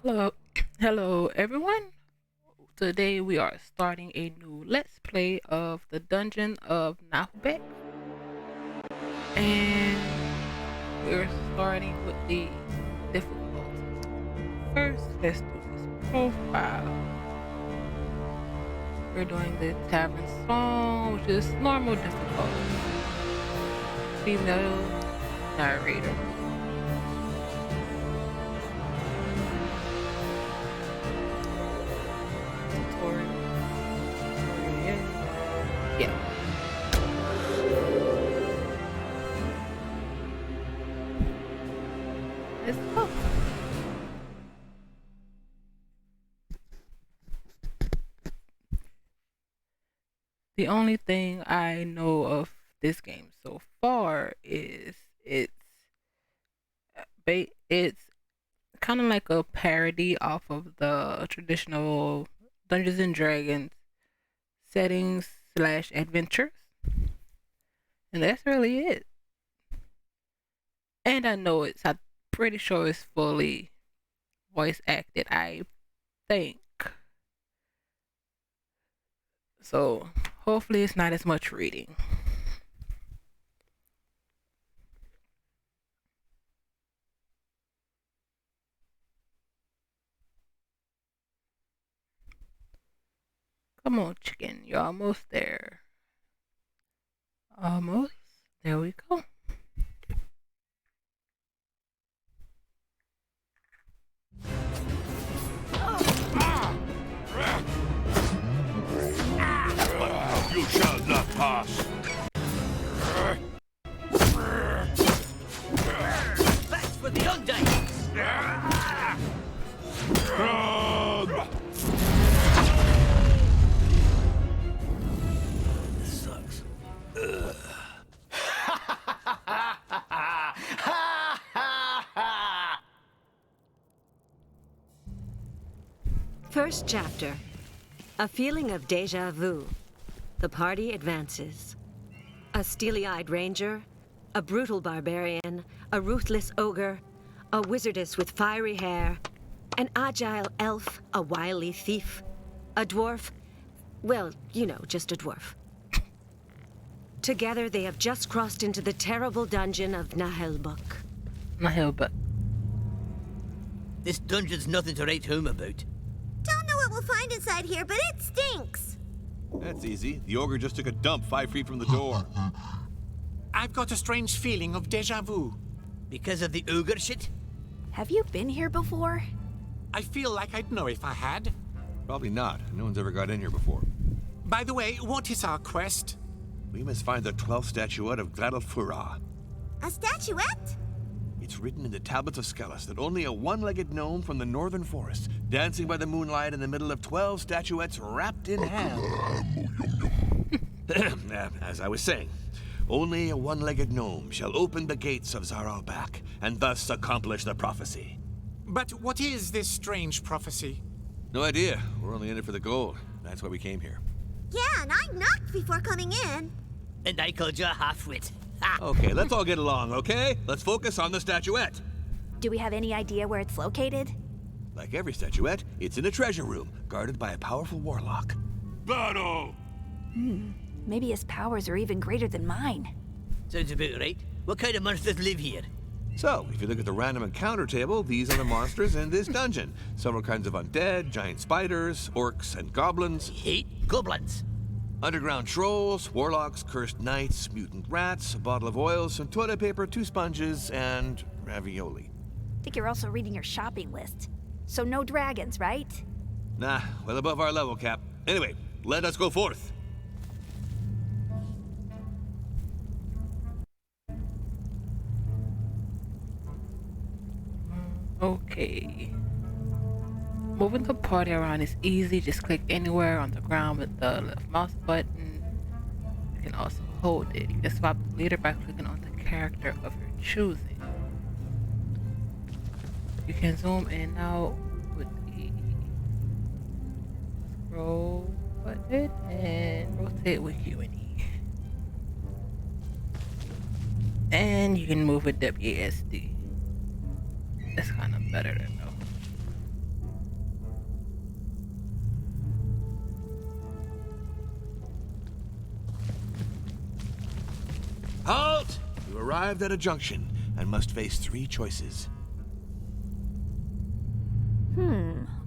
Hello, hello everyone. Today we are starting a new let's play of the Dungeon of Naheulbeuk, and we're starting with the difficulty. First, let's do this profile. We're doing the Tavern Song, which is normal difficulty. Female narrator. Tutorial. Yeah. Let's go. The only thing I know of this game so far is it's kind of like a parody off of the traditional Dungeons and Dragons settings slash adventures, and that's really it. And I know I'm pretty sure it's fully voice acted. I think so. Hopefully, it's not as much reading. Come on, chicken. You're almost there. Almost. There we go. You shall not pass. That's for the undying. This sucks. First chapter. A feeling of déjà vu. The party advances. A steely-eyed ranger, a brutal barbarian, a ruthless ogre, a wizardess with fiery hair, an agile elf, a wily thief, a dwarf, well, you know, just a dwarf. Together they have just crossed into the terrible dungeon of Naheulbeuk. Naheulbeuk. This dungeon's nothing to write home about. Don't know what we'll find inside here, but it stinks. That's easy. The ogre just took a dump 5 feet from the door. I've got a strange feeling of déjà vu. Because of the ogre shit? Have you been here before? I feel like I'd know if I had. Probably not. No one's ever got in here before. By the way, what is our quest? We must find the 12th statuette of Gladolfura. A statuette? It's written in the tablets of Skellis that only a one-legged gnome from the northern forest, dancing by the moonlight in the middle of 12 statuettes wrapped in ham. As I was saying, only a one-legged gnome shall open the gates of Zaralbak and thus accomplish the prophecy. But what is this strange prophecy? No idea. We're only in it for the gold. That's why we came here. Yeah, and I knocked before coming in. And I called you a half-wit. Ha! Okay, let's all get along, okay? Let's focus on the statuette. Do we have any idea where it's located? Like every statuette, it's in a treasure room, guarded by a powerful warlock. Battle! Maybe his powers are even greater than mine. Sounds about right. What kind of monsters live here? So, if you look at the random encounter table, these are the monsters in this dungeon. Several kinds of undead, giant spiders, orcs, and goblins. Hate goblins. Underground trolls, warlocks, cursed knights, mutant rats, a bottle of oil, some toilet paper, 2 sponges, and ravioli. I think you're also reading your shopping list. So no dragons, right? Nah, well above our level, Cap. Anyway, let us go forth. Okay. Moving the party around is easy. Just click anywhere on the ground with the left mouse button. You can also hold it. You can swap the leader by clicking on the character of your choosing. You can zoom in and out with the scroll button and rotate with Q and E. And you can move with WASD. That's kind of better to know. arrived at a junction and must face 3 choices.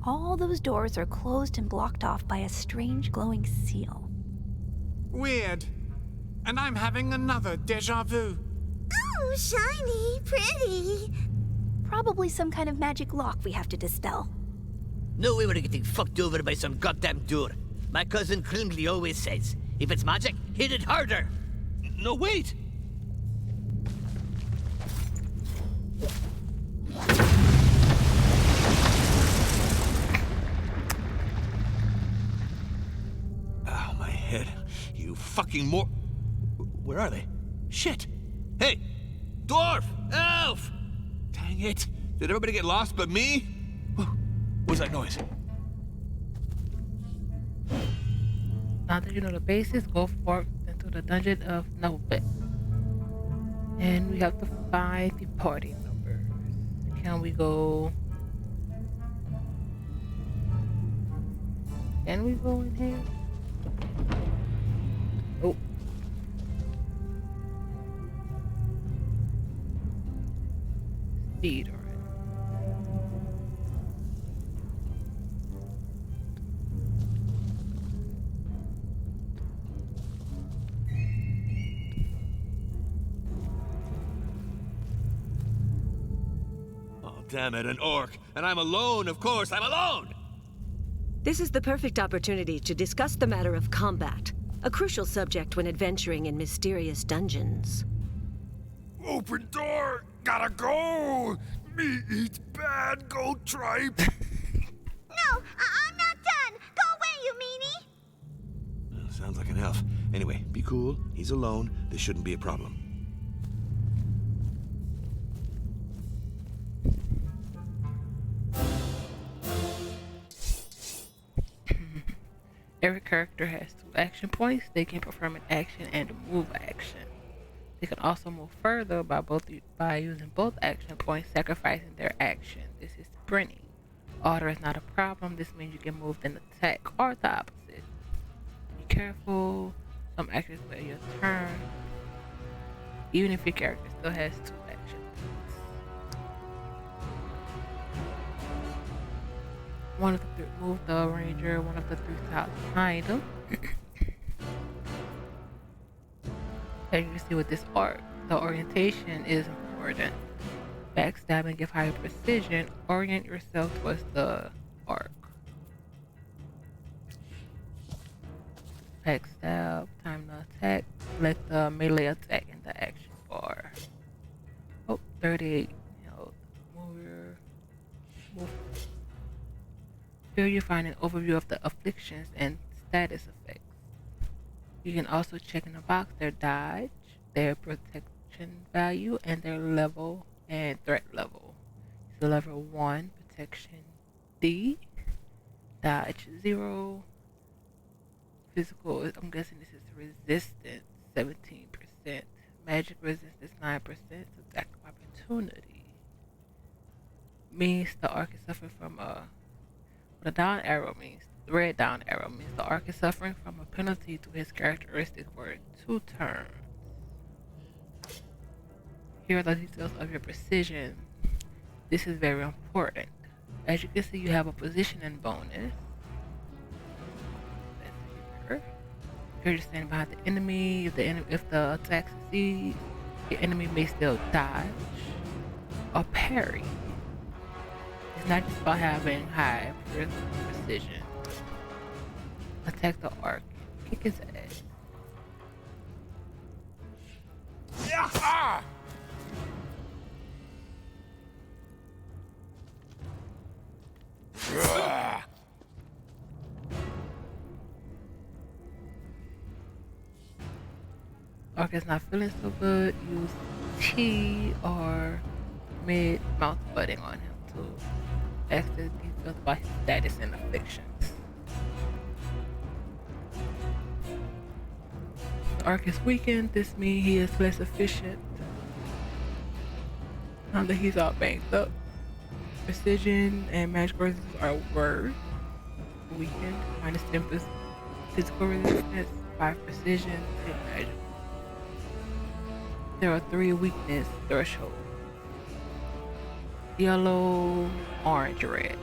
All those doors are closed and blocked off by a strange glowing seal. Weird. And I'm having another deja vu. Oh, shiny, pretty. Probably some kind of magic lock we have to dispel. No way we're getting fucked over by some goddamn door. My cousin Clumsy always says, if it's magic, hit it harder. No, wait! Ow, my head. You fucking Where are they? Shit! Hey! Dwarf! Elf! Dang it! Did everybody get lost but me? What was that noise? Now that you know the basics, go forth into the Dungeon of Naheulbeuk. And we have to find the party numbers. Can we go... Can we go in here? Oh. Speed already. Oh, damn it, an orc. And I'm alone, of course, I'm alone! This is the perfect opportunity to discuss the matter of combat, a crucial subject when adventuring in mysterious dungeons. Open door! Gotta go! Me eats bad goat tripe! No, I'm not done. Go away, you meanie. Sounds like an elf. Anyway, be cool. He's alone. This shouldn't be a problem. Every character has 2 action points. They can perform an action and a move action. They can also move further by using both action points, sacrificing their action. This is sprinting. Order is not a problem. This means you can move then attack or the opposite. Be careful. Some actions wait your turn. Even if your character still has 2 action points. One of the 3 move the ranger, one of the 3 styles behind him. As you can see with this arc, the orientation is important. Backstabbing, give higher precision. Orient yourself towards the arc. Backstab, time to attack. Select the melee attack in the action bar. Oh, 38. Move. Here you find an overview of the afflictions and status effects. You can also check in the box their dodge, their protection value, and their level and threat level. So level 1, protection D, dodge 0, physical, I'm guessing this is resistance, 17%, magic resistance 9%, attack of opportunity. Means the arc is suffering from the down arrow means, the red down arrow means the arc is suffering from a penalty to his characteristic for 2 turns. Here are the details of your precision. This is very important. As you can see, you have a positioning bonus. That's here. Here you're standing behind the enemy. If the attack succeeds, your enemy may still dodge or parry. It's not just about having high precision. Attack the arc. Kick his ass. Yeah! Arc is not feeling so good. Use T or mid mouse button on him to access details about his status and afflictions. The arc is weakened. This means he is less efficient. Now that he's all banged up. Precision and magic resistance are worse. Weakened. Minus 10 physical resistance, 5 precision, 10 magic. There are 3 weakness thresholds: yellow, orange, red.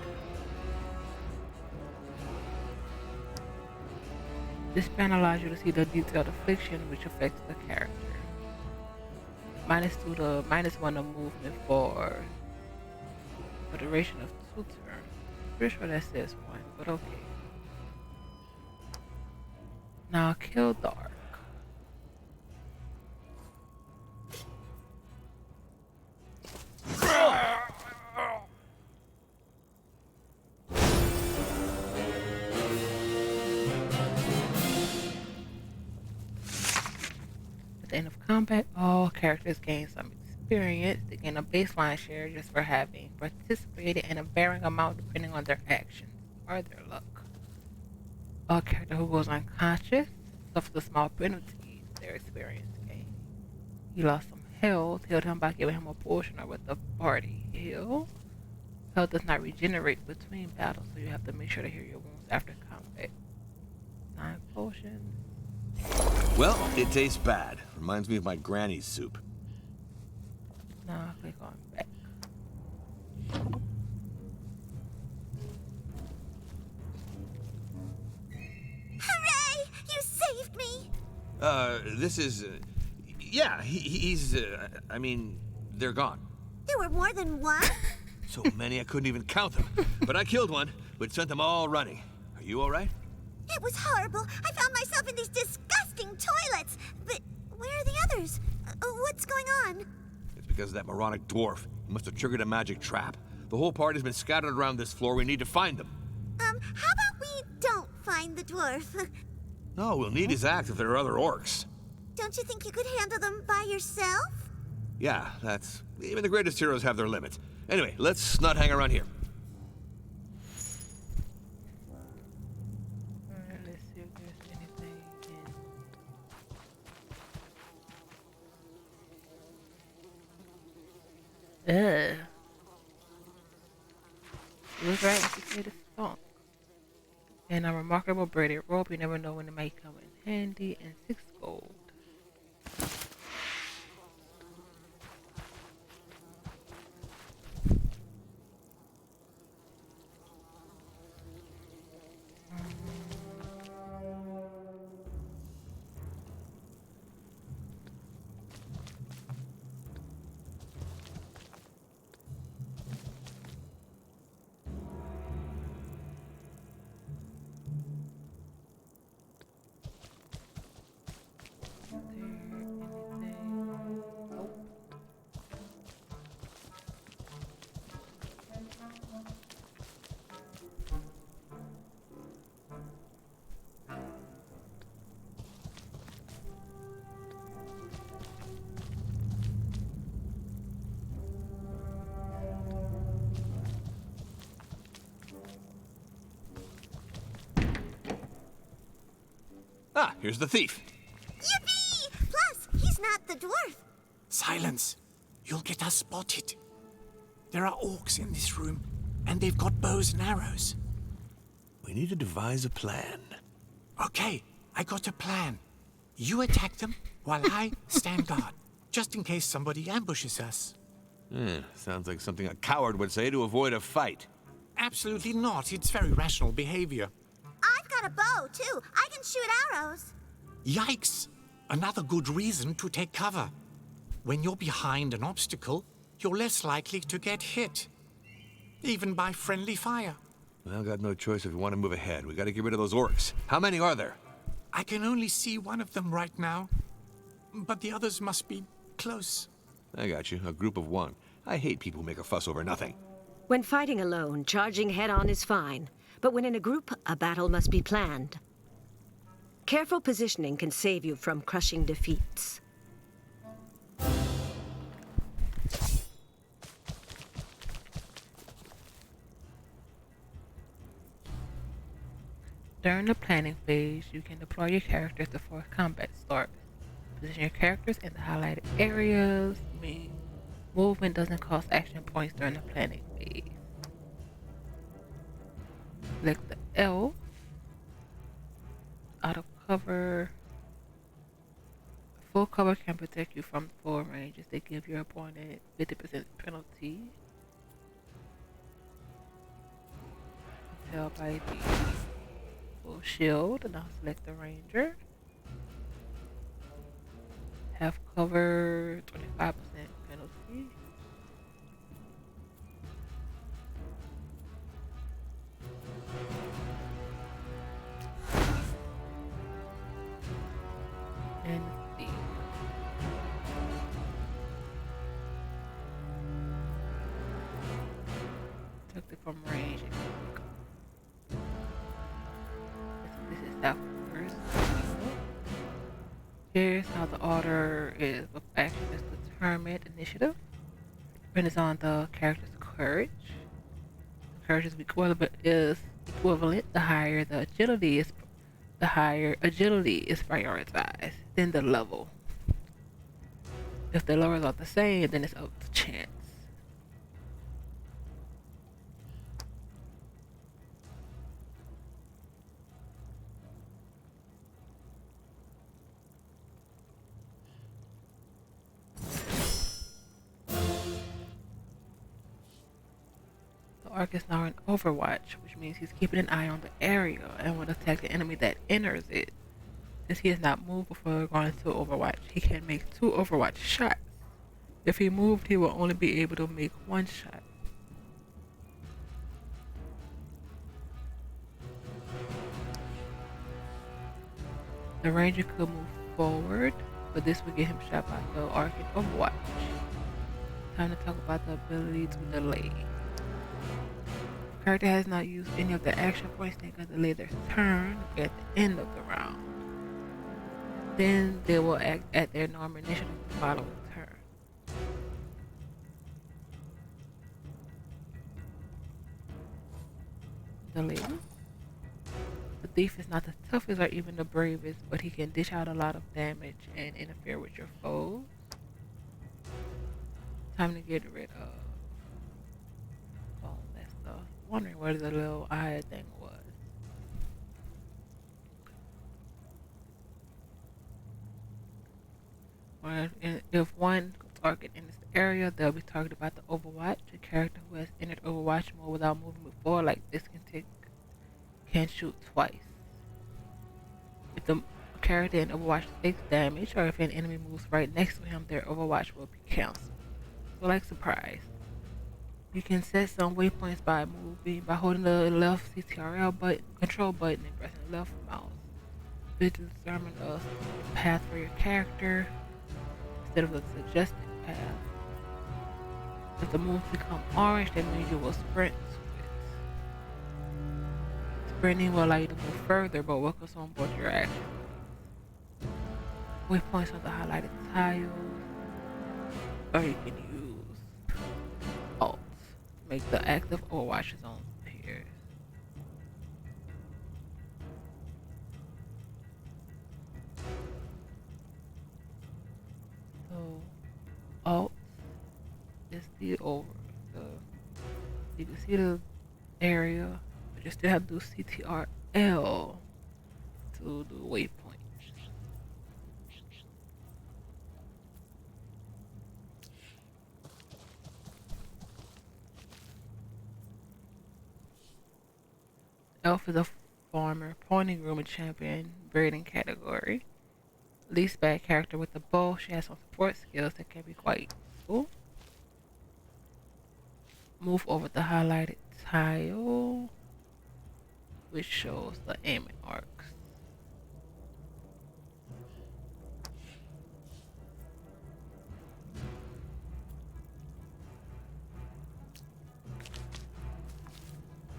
This span allows you to see the detailed affliction which affects the character. -2 to -1 of movement for a duration of 2 turns. Pretty sure that says 1, but okay. Now kill Dark. At the end of combat, all characters gain some experience. They gain a baseline share just for having participated in a varying amount depending on their actions or their luck. A character who goes unconscious suffers a small penalty to their experience gain. He lost some health. Healed him by giving him a portion of what the party heal. Health does not regenerate between battles, so you have to make sure to heal your wounds after combat. 9 potions. Well, it tastes bad. Reminds me of my granny's soup. Now click on back. Hooray! You saved me! This is, yeah, he's, I mean, they're gone. There were more than one? So many I couldn't even count them. But I killed one, which sent them all running. Are you all right? It was horrible. I found myself in these disgusting toilets. But where are the others? What's going on? It's because of that moronic dwarf. He must have triggered a magic trap. The whole party's been scattered around this floor. We need to find them. How about we don't find the dwarf? No, we'll need his axe if there are other orcs. Don't you think you could handle them by yourself? Yeah, that's... Even the greatest heroes have their limits. Anyway, let's not hang around here. Alright, let's see if there's anything in... Ugh. It was right when she said it stunk. And a remarkable braided rope, you never know when it might come in handy, and 6 gold. Ah, here's the thief. Yippee! Plus, he's not the dwarf. Silence. You'll get us spotted. There are orcs in this room, and they've got bows and arrows. We need to devise a plan. Okay, I got a plan. You attack them while I stand guard, just in case somebody ambushes us. Sounds like something a coward would say to avoid a fight. Absolutely not. It's very rational behavior. I've got a bow, too. I can shoot arrows. Yikes! Another good reason to take cover. When you're behind an obstacle, you're less likely to get hit. Even by friendly fire. Well, got no choice if we want to move ahead. We gotta get rid of those orcs. How many are there? I can only see one of them right now. But the others must be close. I got you. A group of 1. I hate people who make a fuss over nothing. When fighting alone, charging head-on is fine. But when in a group, a battle must be planned. Careful positioning can save you from crushing defeats. During the planning phase, you can deploy your characters before combat starts. Position your characters in the highlighted areas. Movement doesn't cost action points during the planning phase. Select the L. Out of cover. Full cover can protect you from full ranges. They give your opponent 50% penalty. Tell by the full shield. Now select the ranger. Half cover, 25% penalty. And the took it from range. This is that first. Here's how the order is with action is determined initiative. Depends on the character's courage. The courage is equivalent. The higher agility is prioritized. Then the level. If the levels are the same, then it's up to chance. The Arc is now in Overwatch, which means he's keeping an eye on the area and will attack the enemy that enters it. Since he has not moved before going to Overwatch, he can make 2 Overwatch shots. If he moved, he will only be able to make 1 shot. The Ranger could move forward, but this would get him shot by the Arc in Overwatch. Time to talk about the ability to delay. The character has not used any of the action points. They can delay their turn at the end of the round. Then they will act at their normal initiative the following turn. Delay. The thief is not the toughest or even the bravest, but he can dish out a lot of damage and interfere with your foes. Time to get rid of all that stuff. Wondering where the little eye thing was. If one target in this area, they'll be targeted by the Overwatch. A character who has entered Overwatch mode without moving before, like this, can shoot twice. If the character in Overwatch takes damage, or if an enemy moves right next to him, their Overwatch will be cancelled. So, like surprise. You can set some waypoints by holding the left CTRL control button and pressing the left mouse. This determines a path for your character instead of the suggested path. If the moves become orange, that means you will sprint to it. Sprinting will allow you to move further, but will consume both your actions. Waypoints on the highlighted tiles, or you can use Alt to make the active Overwatch zone appear. So Alt is you can see the area, but you still have to do CTRL to do waypoint. Elf is a farmer, pointing room, and champion breeding category. Least bad character with the bow. She has some support skills that can be quite useful. Move over the highlighted tile, which shows the aiming arcs.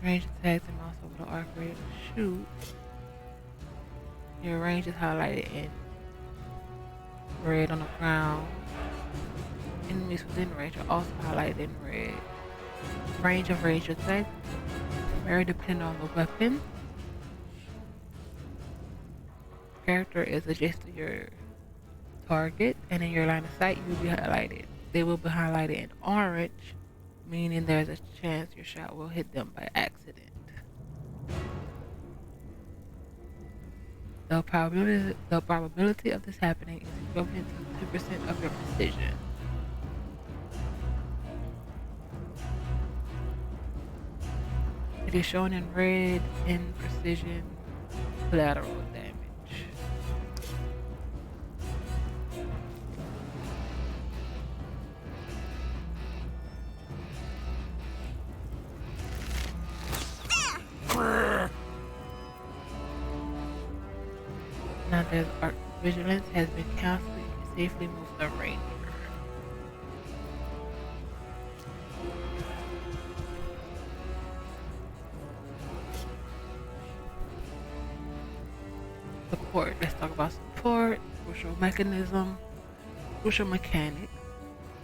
Range attacks and mouse over the arc ready to shoot. Your range is highlighted in red on the ground. Enemies within range are also highlighted in red. Range of range attack vary depending on the weapon. Character is adjacent to your target, and in your line of sight, you will be highlighted. They will be highlighted in orange, meaning there's a chance your shot will hit them by accident. The probability of this happening is equivalent to 2% of your precision. It is shown in red in precision collateral damage. Now that arc vigilance has been canceled, you can safely move the ranger. Support. Let's talk about support. Crucial mechanism. Crucial mechanic.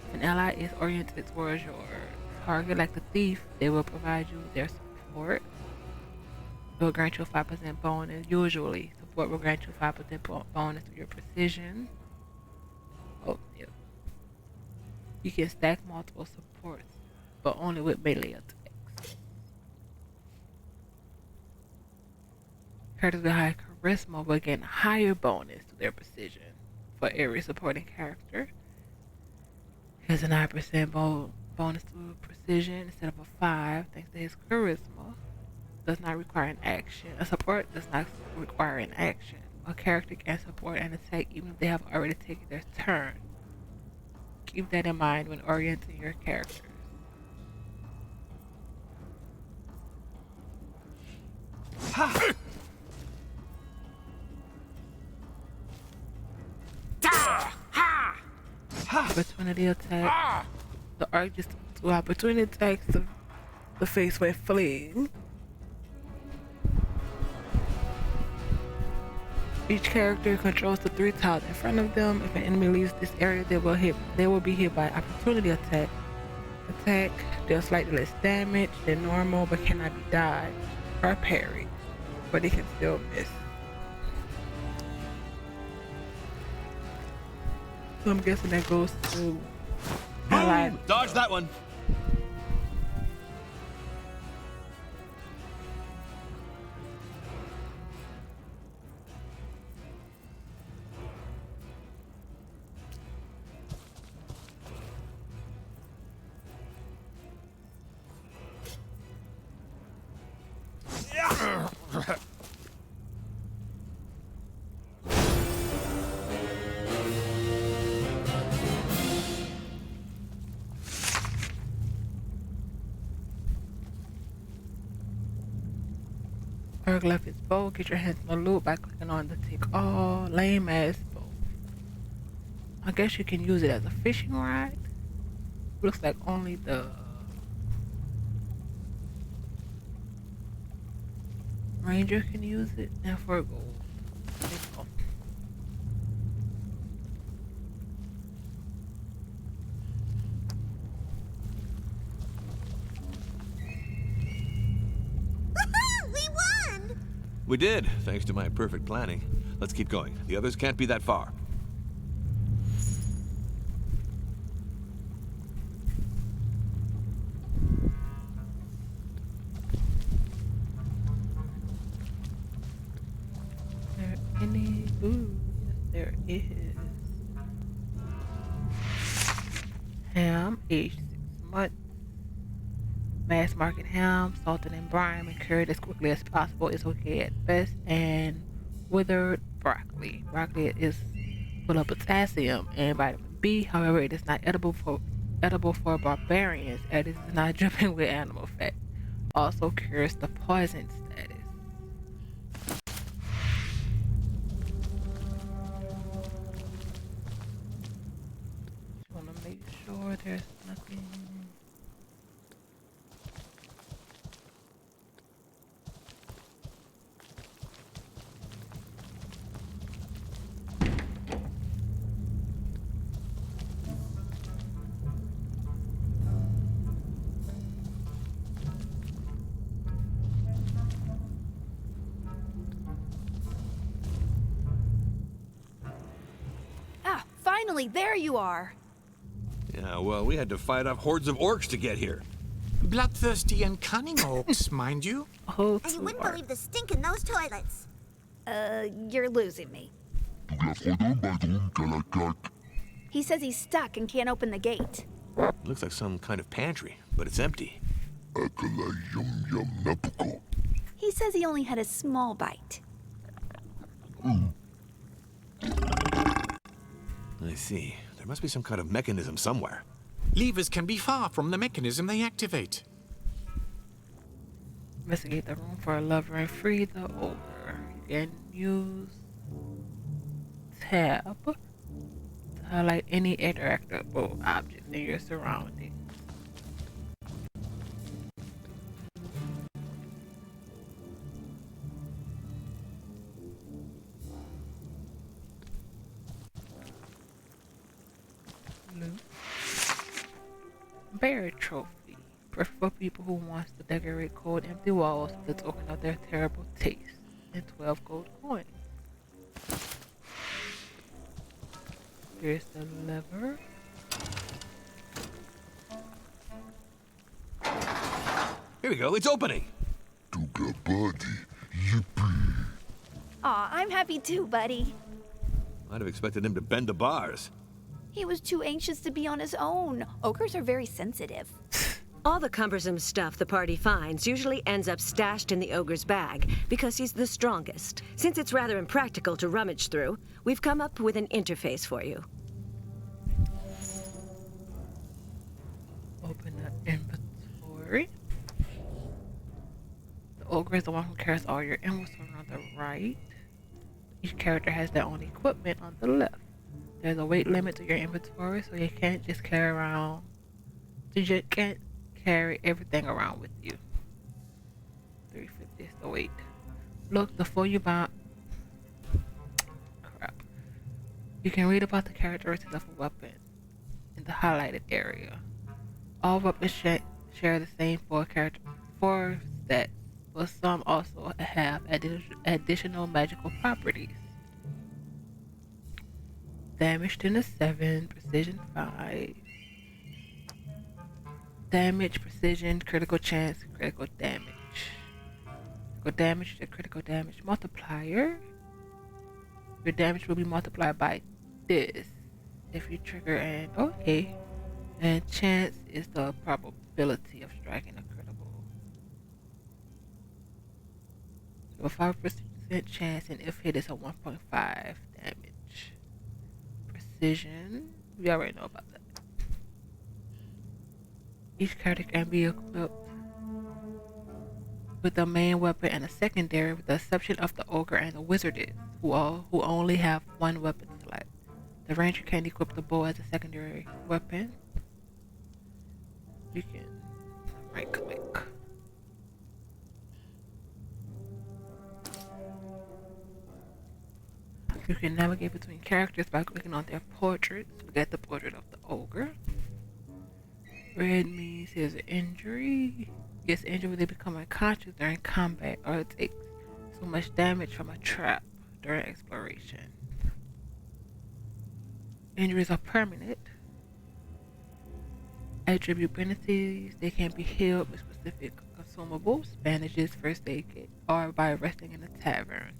If an ally is oriented towards your target like the thief, they will provide you with their support. It will grant you a 5% bonus. Usually, support will grant you a 5% bonus to your precision. Oh, yeah. You can stack multiple supports, but only with melee attacks. Characters with high charisma will gain a higher bonus to their precision for every supporting character. Here's a 9% bonus to precision instead of a 5 thanks to his charisma. Does not require an action. A support does not require an action. A character can support an attack even if they have already taken their turn. Keep that in mind when orienting your characters. Opportunity attack. The arc just to opportunity attacks the face when fleeing. Each character controls the 3 tiles in front of them. If an enemy leaves this area, they will be hit by opportunity attack. Attack deals slightly less damage than normal, but cannot be dodged or parried, but they can still miss. So I'm guessing that goes to allied. Dodge that one. Arc left is bow. Get your hands on the loot by clicking on the tick all. Lame ass bow. I guess you can use it as a fishing rod. Looks like only the ranger can use it. And for gold. There you go. We won! We did, thanks to my perfect planning. Let's keep going. The others can't be that far. Any? Ooh, yes, there is. Ham, aged 6 months. Mass market ham, salted and brine, and cured as quickly as possible is okay at best. And withered broccoli. Broccoli is full of potassium and vitamin B. However, it is not edible for barbarians, as it is not dripping with animal fat. Also cures the poison status. Just want to make sure there's nothing. Ah, finally, there you are. Yeah, well, we had to fight off hordes of orcs to get here. Bloodthirsty and cunning orcs, mind you. Oh, And you wouldn't believe the stink in those toilets. You're losing me. He says he's stuck and can't open the gate. Looks like some kind of pantry, but it's empty. He says he only had a small bite. I see. There must be some kind of mechanism somewhere. Levers can be far from the mechanism they activate. Investigate the room for a lever and free the ogre. You can use tab to highlight any interactable objects in your surroundings. Bear trophy. Perfect for people who wants to decorate cold, empty walls with the token of their terrible taste. And 12 gold coins. Here's the lever. Here we go, it's opening! Aw, I'm happy too, buddy. I'd have expected him to bend the bars. He was too anxious to be on his own. Ogres are very sensitive. All the cumbersome stuff the party finds usually ends up stashed in the ogre's bag because he's the strongest. Since it's rather impractical to rummage through, we've come up with an interface for you. Open the inventory. The ogre is the one who carries all your inventory on the right. Each character has their own equipment on the left. There's a weight limit to your inventory, so you can't just carry around. So you can't carry everything around with you. 350 is the weight. Look, before you buy. Crap. You can read about the characteristics of a weapon in the highlighted area. All weapons share the same four stats, but some also have additional magical properties. Damage 10 to 7, precision 5. Damage, precision, critical chance, critical damage. Critical damage, the critical damage multiplier. Your damage will be multiplied by this if you trigger an okay. And chance is the probability of striking a critical. So a 5% chance, and if hit is a 1.5 damage. Precision, we already know about that. Each character can be equipped with a main weapon and a secondary, with the exception of the ogre and the wizardess, who only have one weapon select. The ranger can equip the bow as a secondary weapon. You can right click. You can navigate between characters by clicking on their portraits. We got the portrait of the ogre. Red means there's an injury. Gets injured when they become unconscious during combat, or it takes so much damage from a trap during exploration. Injuries are permanent. Attribute abilities, they can be healed with specific consumables, bandages, first aid kit, or by resting in a tavern.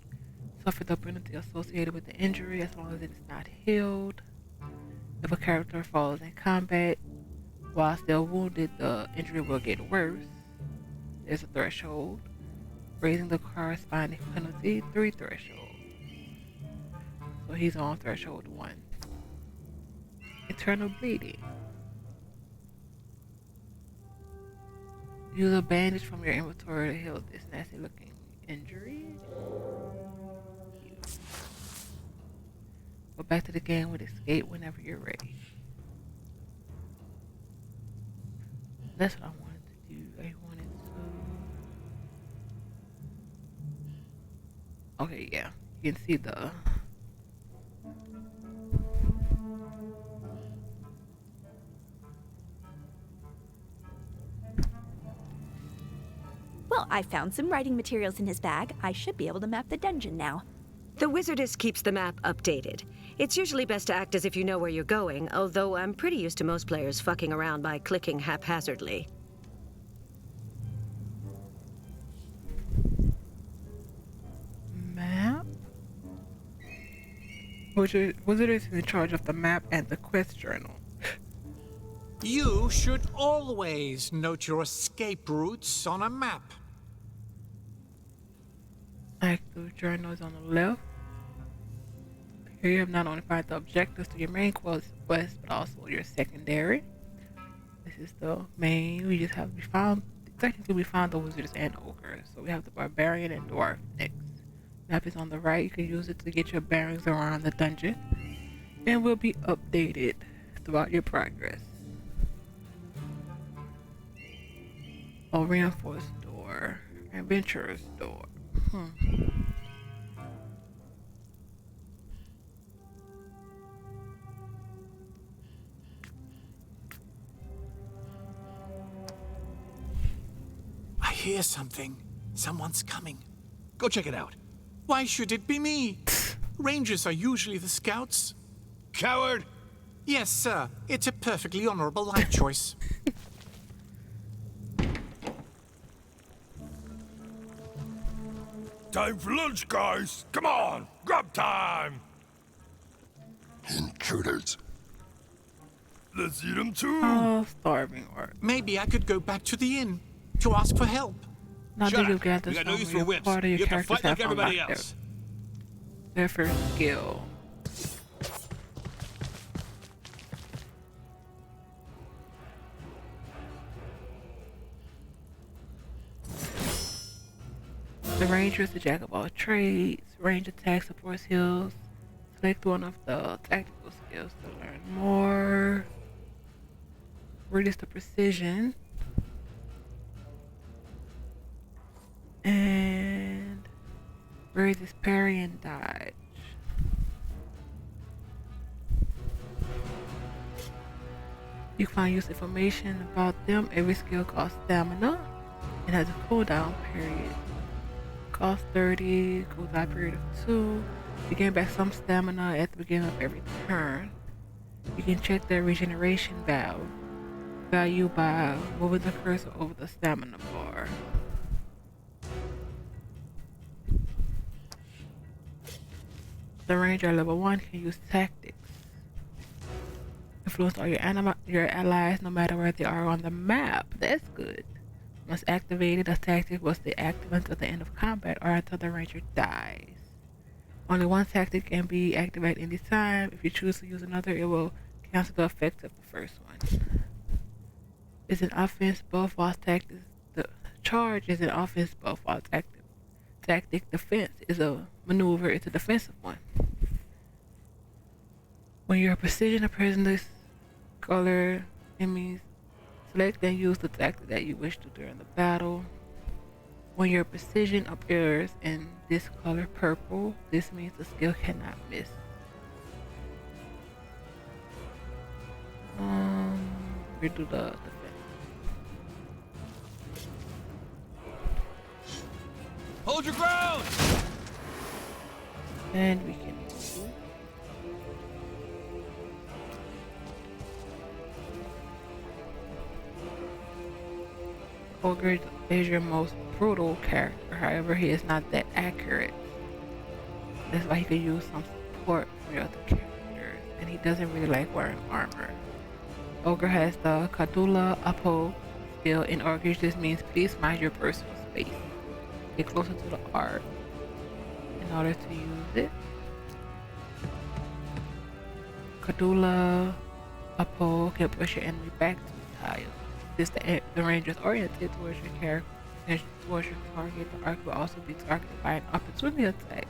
Suffer the penalty associated with the injury as long as it is not healed. If a character falls in combat while still wounded, the injury will get worse. There's a threshold. Raising the corresponding penalty, 3 thresholds. So he's on threshold 1. Internal bleeding. Use a bandage from your inventory to heal this nasty looking injury. Go back to the game with escape whenever you're ready. That's what I wanted to do. I wanted to... Okay, yeah. You can see the... Well, I found some writing materials in his bag. I should be able to map the dungeon now. The wizardess keeps the map updated. It's usually best to act as if you know where you're going, although I'm pretty used to most players fucking around by clicking haphazardly. Map? Wizard is in charge of the map and the quest journal. You should always note your escape routes on a map. Active journal is on the left. Here you have not only find the objectives to your main quest, but also your secondary. This is the main. Technically we found the wizards and ogres. So we have the barbarian and dwarf next. Map is on the right. You can use it to get your bearings around the dungeon, and will be updated throughout your progress. A reinforced door, adventurer's door. I hear something. Someone's coming. Go check it out. Why should it be me? Rangers are usually the scouts. Coward! Yes, sir. It's a perfectly honorable life choice. Time for lunch, guys! Come on! Grub time! Intruders. Let's eat them too! Oh, starving art. Maybe I could go back to the inn to ask for help. Now Shut that you've up. got We this got no use for your whips. part of your You have to characters fight like have everybody unlocked else. their first skill. The ranger is the jack of all trades. Range attack supports heals. Select one of the tactical skills to learn more. Read is the precision. And where is this parry and dodge? You can find useful information about them. Every skill costs stamina and has a cooldown period. Cost 30, cooldown period of 2. You gain back some stamina at the beginning of every turn. You can check the regeneration value by moving the cursor over the stamina bar. The ranger level 1 can use tactics. Influence all your allies no matter where they are on the map. That's good. Once activated, a tactic was deactivated until the end of combat or until the ranger dies. Only one tactic can be activated anytime. If you choose to use another, it will cancel the effect of the first one. It's an offense buff while tactic. The charge is an offense buff while active. Tactic defense is a maneuver. It's a defensive one. When your precision appears in this color, it means select and use the tactic that you wish to during the battle. When your precision appears in this color purple, this means the skill cannot miss. We do the defense. Hold your ground! And we can move. Ogre is your most brutal character, however he is not that accurate. That's why he could use some support from your other characters, and he doesn't really like wearing armor. Ogre has the Kadula Apo skill. In Ogre, this means please mind your personal space. Get closer to the art in order to use it. Kadula Apo can push your enemy back to the tile. Since the range is oriented towards your character, towards your target, the arc will also be targeted by an opportunity attack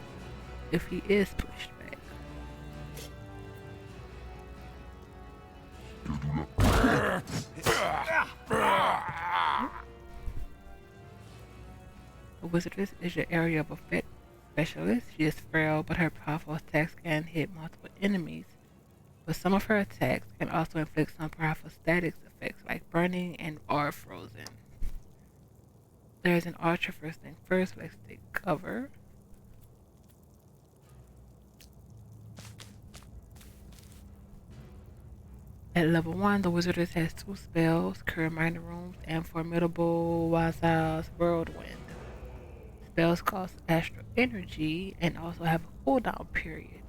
if he is pushed back. The wizardess is your area of effect specialist. She is frail, but her powerful attacks can hit multiple enemies. But some of her attacks can also inflict some powerful static effects like burning and or frozen. There's an archer first thing first. Let's take cover. At level 1, the wizardess has 2 spells, Cure Minor Rooms and Formidable Waza's Whirlwind. Spells cost astral energy and also have a cooldown period.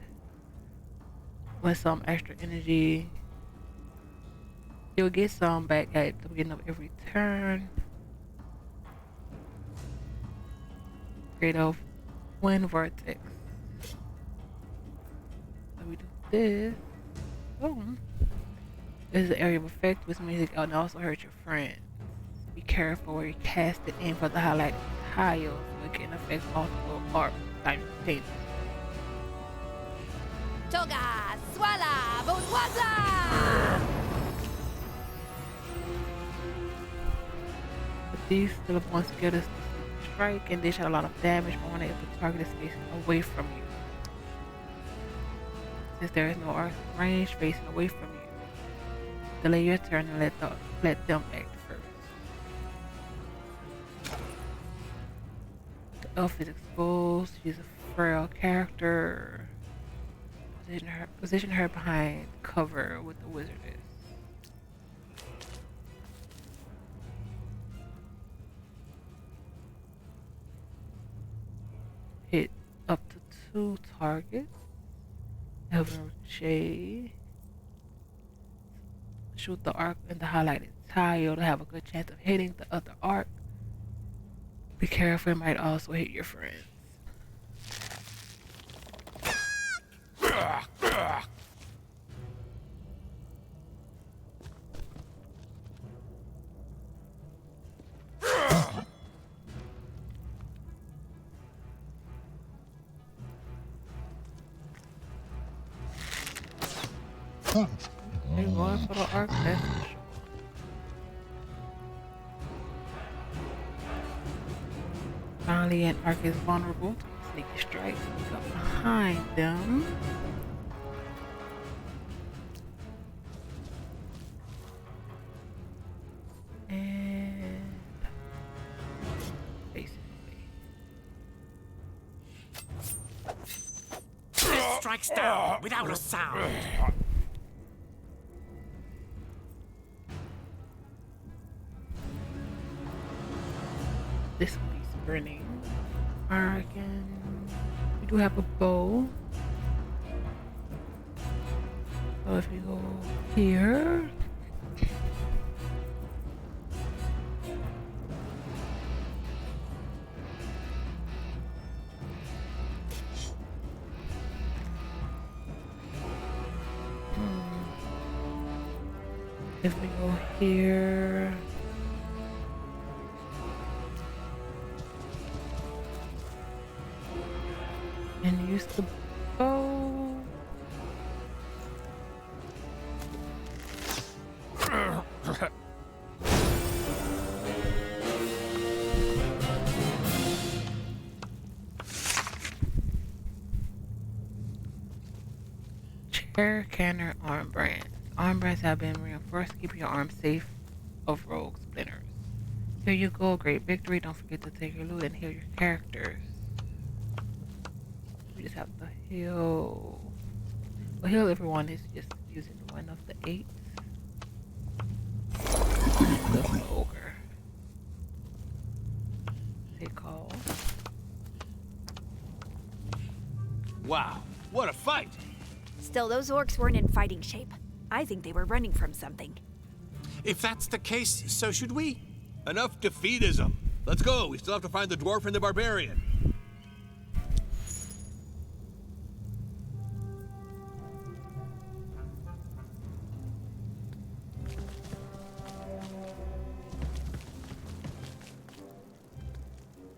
with some extra energy. You'll get some back at the beginning of every turn. Create a wind vortex. So we do this. Boom. This is the area of effect with music and also hurt your friends. Be careful where you cast it. Aim for the highlighted tile so it can affect multiple art simultaneously. Toga, swala, bonsoir! But these still points get us to strike and dish out a lot of damage when able to target is facing away from you. Since there is no arc range facing away from you, delay your turn and let them act first. The elf is exposed. She's a frail character. Position her behind cover with the wizard is. Hit up to 2 targets. Heaven shade. Shoot the arc in the highlighted tile to have a good chance of hitting the other arc. Be careful, it might also hit your friends. You're going for the arc, that's for sure. Finally, an arc is vulnerable to sneaky strikes. We go behind them. And basically, This strikes down without a sound. this will be sprinting. I can. We do have a bow. So if you go here. If we go here. And use the bow. Chair, canner, arm brands. Arm brands have been reinforced to keep your arm safe of rogue splinters. Here you go, great victory. Don't forget to take your loot and heal your characters. We just have to heal. Well, heal everyone is just using one of the 8. The ogre. Take call. Wow, what a fight! Still, those orcs weren't in fighting shape. I think they were running from something. If that's the case, so should we. Enough defeatism. Let's go. We still have to find the dwarf and the barbarian.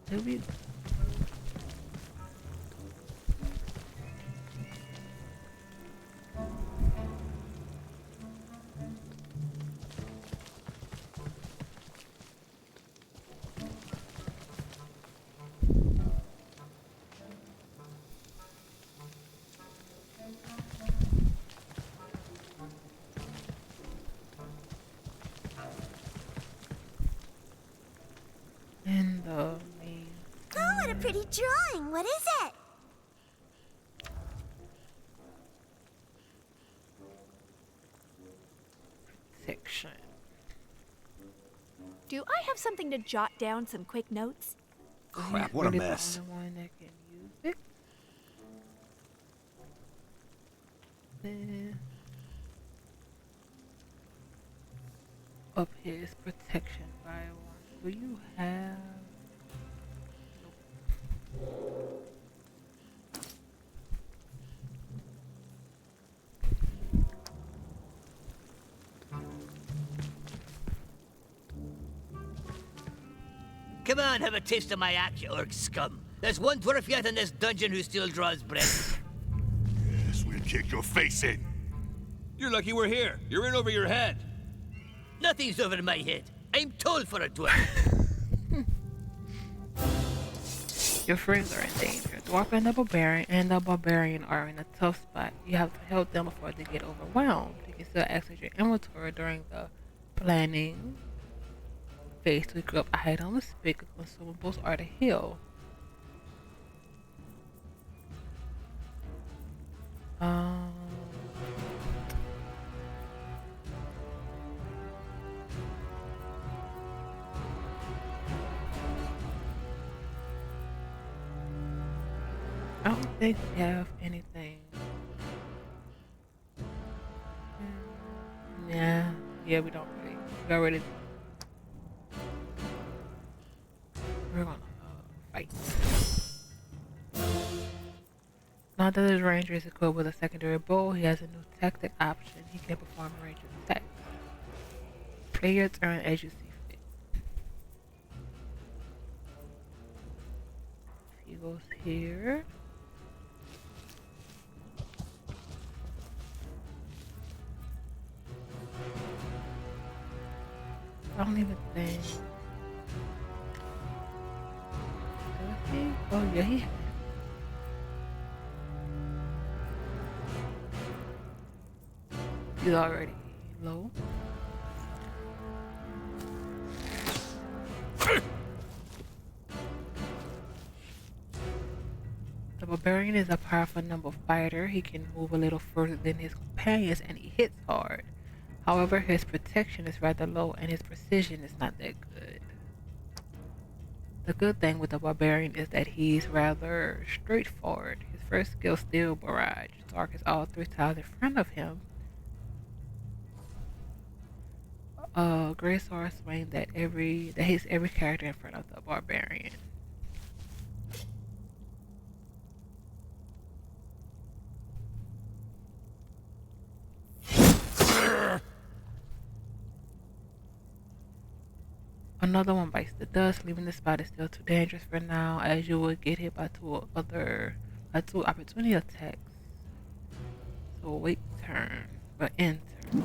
Did we? In the main Oh, what a pretty drawing. What is it? section. Do I have something to jot down some quick notes? Crap, what a Really the mess. only one that can use it. something up his protection by one. Do you have? Come on, have a taste of my axe, you orc scum. There's one dwarf yet in this dungeon who still draws breath. Yes, we'll kick your face in. You're lucky we're here. You're in over your head. Nothing's over my head. I'm tall for a dwarf. Your friends are in danger. Dwarf and the barbarian are in a tough spot. You have to help them before they get overwhelmed. You can still access your inventory during the planning phase to equip items, pick consumables, or to heal. I don't think we have anything. Yeah, we don't really. We already. We're gonna fight. Now that his ranger is equipped with a secondary bow, he has a new tactic option. He can perform a range attack. Play your turn as you see fit. He goes here. I don't even think. Does he? Oh yeah, he. He's already low. The barbarian is a powerful number fighter. He can move a little further than his companions and he hits hard. However, his protection is rather low and his precision is not that good. The good thing with the barbarian is that he's rather straightforward. His first skill, Steel Barrage, targets all 3 tiles in front of him. Great sword swing that hits every character in front of the barbarian. Another one bites the dust, leaving the spot is still too dangerous for now, as you would get hit by two opportunity attacks. So wait turn, but end turn.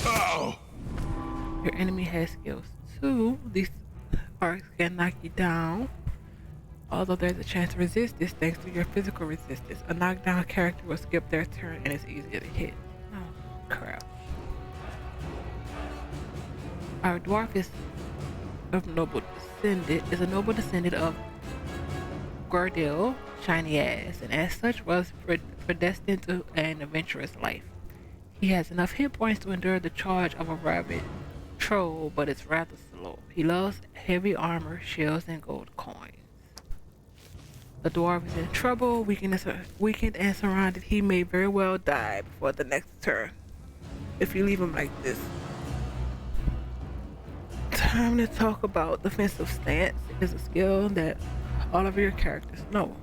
Oh! Your enemy has skills too. These arcs can knock you down. Although there's a chance to resist this thanks to your physical resistance. A knockdown character will skip their turn and it's easier to hit. Oh crap. Our dwarf is a noble descendant of Gordil, shiny ass, and as such was predestined to an adventurous life. He has enough hit points to endure the charge of a rabid troll, but it's rather slow. He loves heavy armor, shields, and gold coins. The dwarf is in trouble, weakened and surrounded. He may very well die before the next turn if you leave him like this. Time to talk about defensive stance. Is a skill that all of your characters know.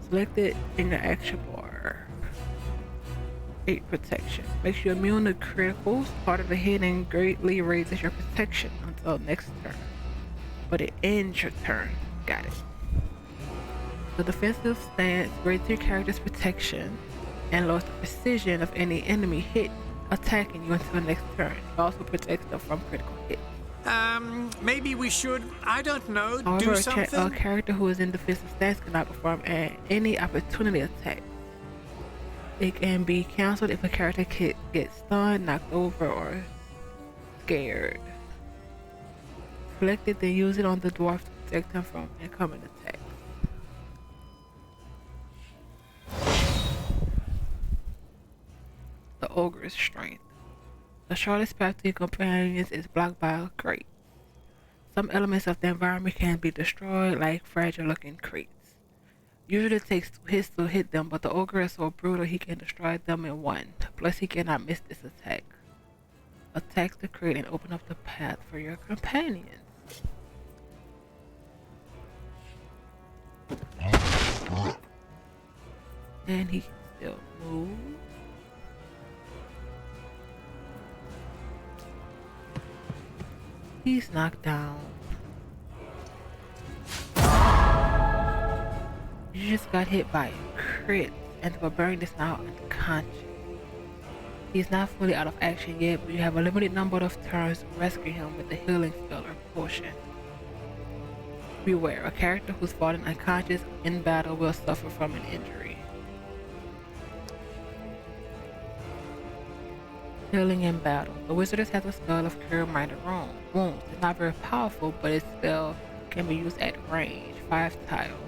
Select it in your action bar. 8 protection. Makes you immune to criticals. Part of the hit and greatly raises your protection until next turn. But it ends your turn. Got it. The defensive stance raises your character's protection and lowers the precision of any enemy hit attacking you until next turn. It also protects them from critical hits. Maybe we should, I don't know, However, do something? a character who is in defensive stance cannot perform any opportunity attack. It can be cancelled if a character gets stunned, knocked over, or scared. Select it, then use it on the dwarf to protect him from incoming attacks. The ogre's strength. The shortest path to your companions is blocked by crates. Some elements of the environment can be destroyed, like fragile looking crates. Usually it takes 2 hits to hit them, but the ogre is so brutal he can destroy them in 1. Plus he cannot miss this attack. Attacks to create and open up the path for your companions. And he can still move. He's knocked down. You just got hit by a crit, and the barbarian is now unconscious. He's not fully out of action yet, but you have a limited number of turns to rescue him with a healing spell or potion. Beware, a character who's fallen unconscious in battle will suffer from an injury. Healing in battle. The wizard has a spell of Cure Minor Wounds. It's not very powerful, but its spell can be used at range, 5 tiles.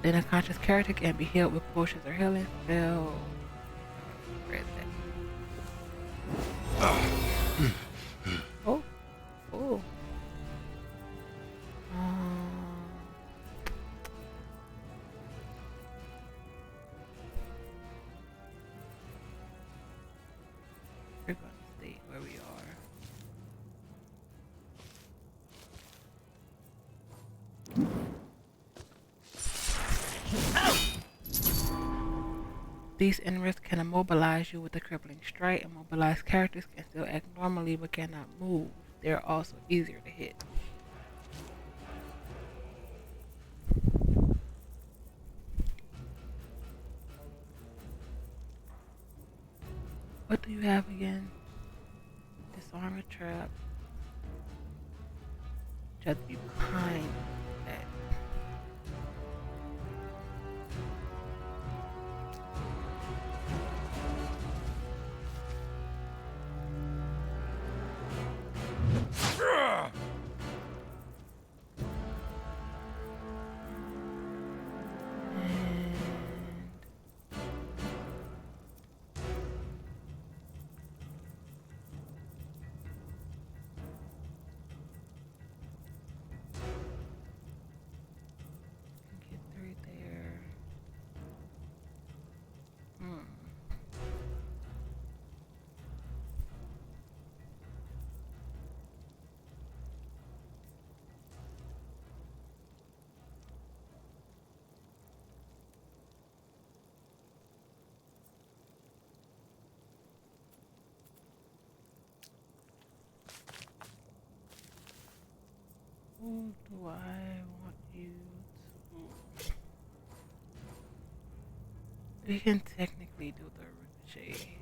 Then a conscious character can be healed with potions or healing spells. Where is that? Oh. Oh. We're going to stay where we are. These enemies can immobilize you with a crippling strike. Immobilized characters can still act normally but cannot move. They are also easier to hit. What do you have again? Disarm a trap. You have to be behind that. Get through there. Who do I want you to? We can technically do the ricochet.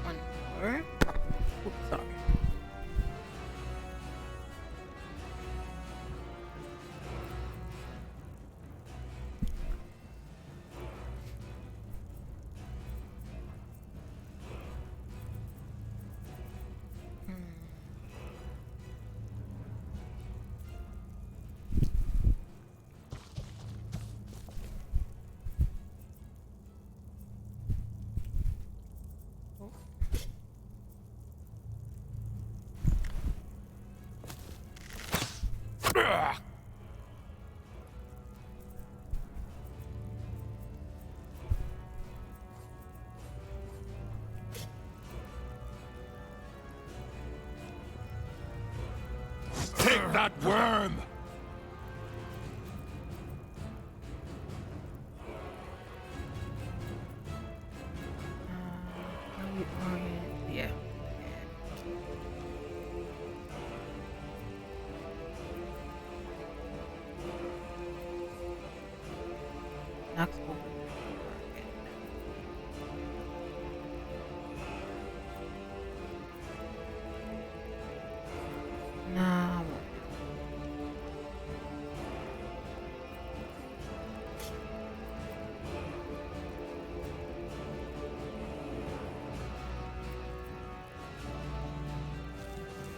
One more. Oops, sorry. Take that worm! reorient. Yeah. Knocks over. Nah.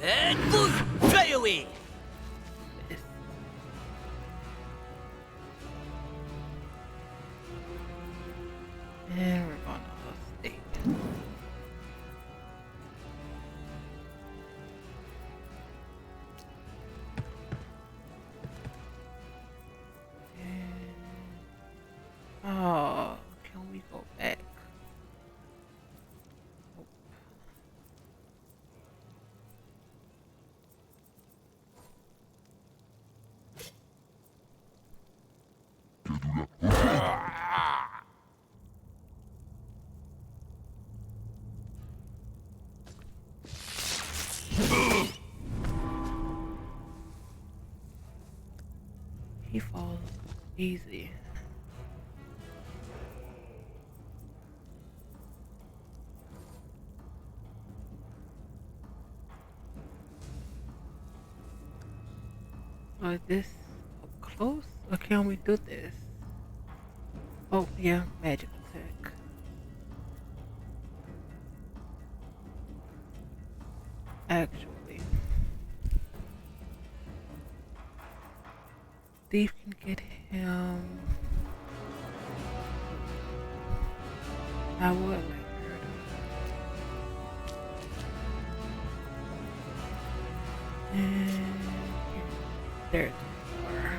And move! Fly away! And we're gonna stay. Oh, can we go back? Nope. He falls easy. Is this up close? Or can we do this? Oh, yeah, magic attack. Actually, thief can get him. I would like her to. And there's more.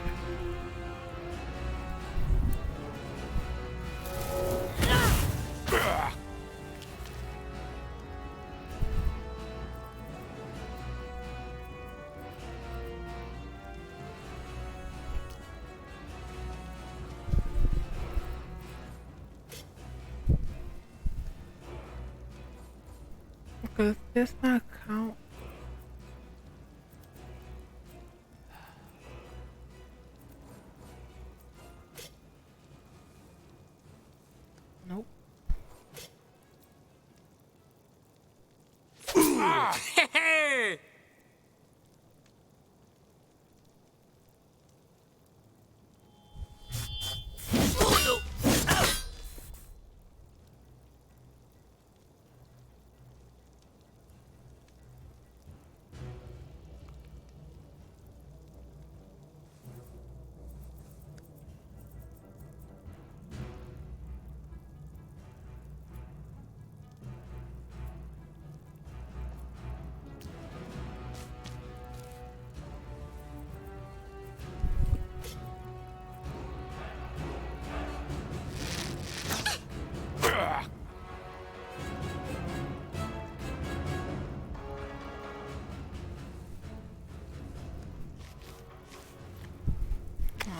Because this not count. Nope.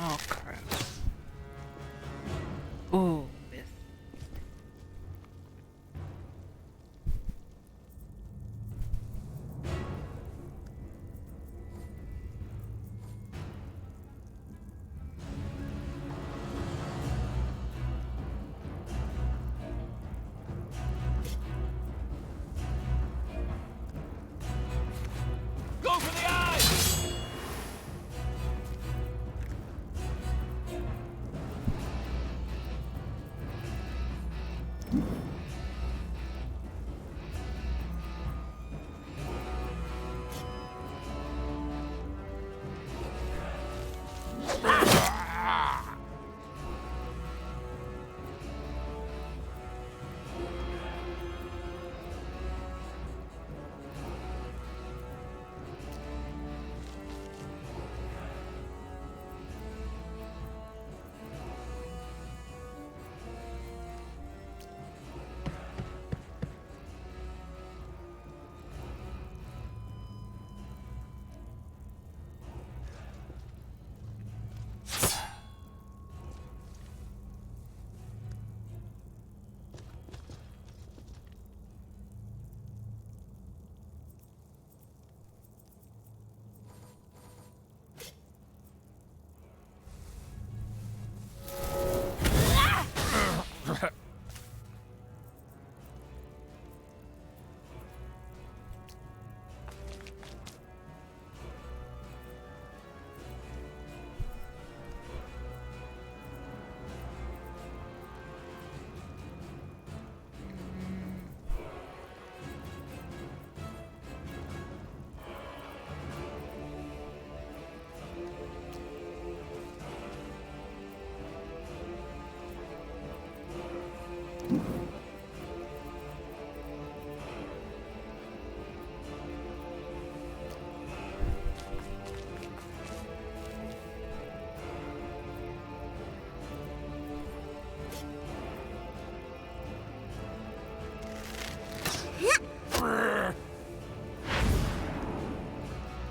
Oh crap. Oh, miss. Go for the eyes!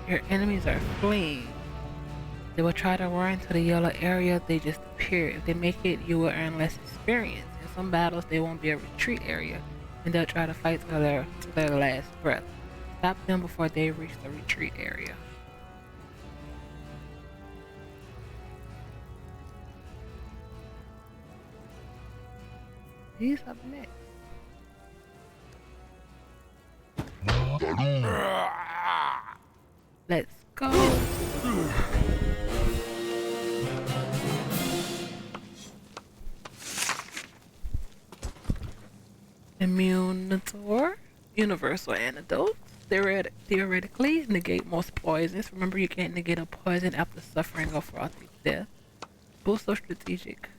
Your enemies are fleeing. They will try to run to the yellow area, they just appear. If they make it, you will earn less experience. In some battles, there won't be a retreat area, and they'll try to fight to their last breath. Stop them before they reach the retreat area. He's up next. Let's go. Immunitor, universal antidote. Theoretically, negate most poisons. Remember, you can't negate a poison after suffering a frothy death. Boost of strategic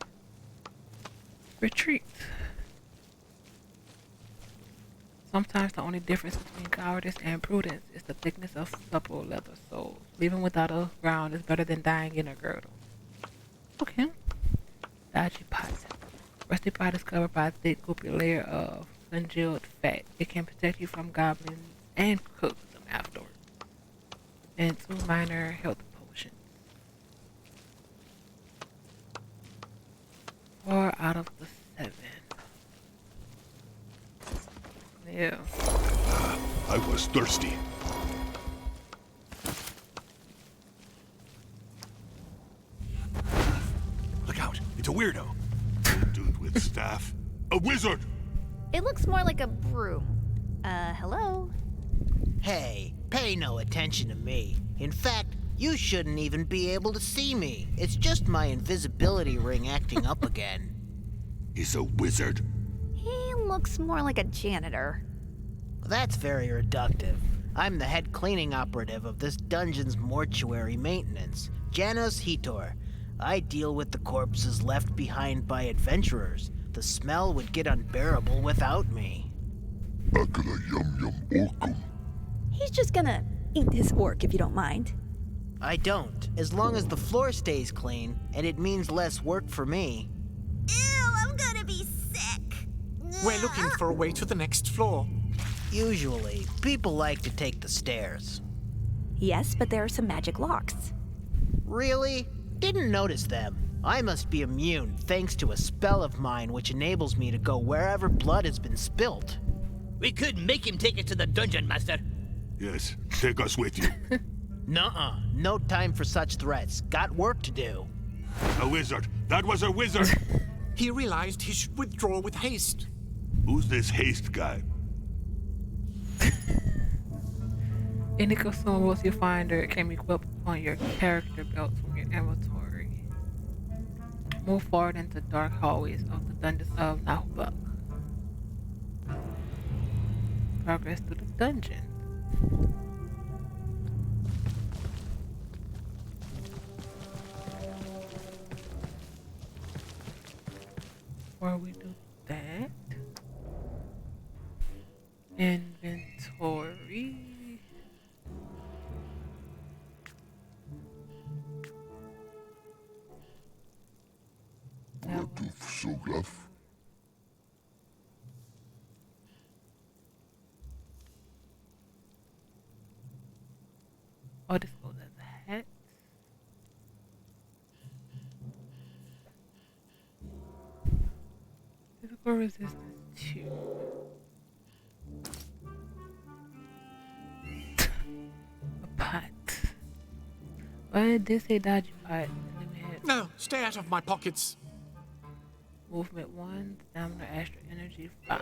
retreat. Sometimes the only difference between cowardice and prudence is the thickness of supple leather soles. Leaving without a ground is better than dying in a girdle. Okay. Dodgy pot. Rusty pot is covered by a thick, goopy layer of congealed fat. It can protect you from goblins and cook them afterward. And 2 minor health potions. 4 out of the 7. Yeah. I was thirsty. Look out, it's a weirdo. Dude with staff. A wizard! It looks more like a broom. Hello? Hey, pay no attention to me. In fact, you shouldn't even be able to see me. It's just my invisibility ring acting up again. He's a wizard. He looks more like a janitor. That's very reductive. I'm the head cleaning operative of this dungeon's mortuary maintenance, Janos Hitor. I deal with the corpses left behind by adventurers. The smell would get unbearable without me. Akala yum yum orkum. He's just gonna eat his orc if you don't mind. I don't, as long as the floor stays clean, and it means less work for me. Ew, I'm gonna be sick. We're looking for a way to the next floor. Usually, people like to take the stairs. Yes, but there are some magic locks. Really? Didn't notice them. I must be immune thanks to a spell of mine which enables me to go wherever blood has been spilt. We could make him take it to the dungeon, master. Yes, take us with you. Nuh-uh. No time for such threats. Got work to do. A wizard. That was a wizard. He realized he should withdraw with haste. Who's this haste guy? Any consumables you find or can be equipped on your character belt from your inventory. Move forward into dark hallways of the Dungeon of Naheulbeuk. Progress through the dungeon. Before we do that, inventory. Yep. Oh, this goes as a hat. Physical resistance 2. A pot. But this a dodgy pot. No, stay out of my pockets. Movement 1, stamina, extra energy 5.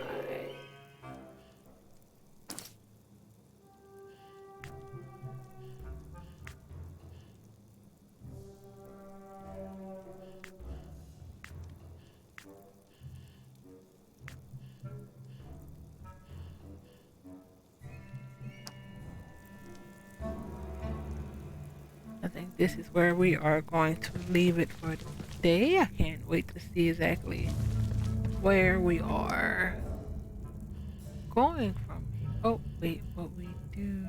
I think this is where we are going to leave it for today. I can't wait to see exactly where we are going from here. Oh, wait, what we do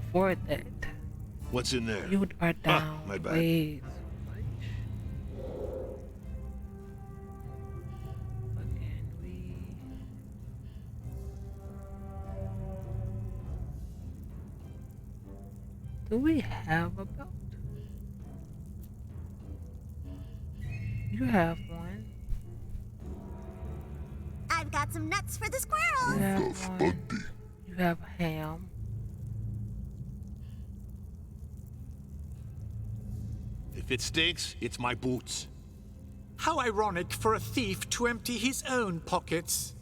before that. What's in there? You are down. my bad. Way too much. Again, Do we have a belt? You have one. I've got some nuts for the You squirrels. have one. You have ham. If it stinks, it's my boots. How ironic for a thief to empty his own pockets.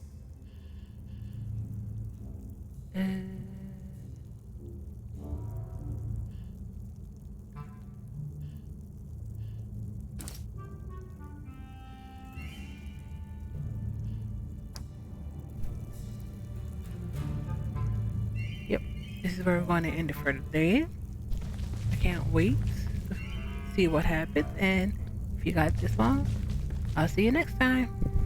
Yep, this is where we're going to end it for today. I can't wait to see what happens, and if you got this long, I'll see you next time.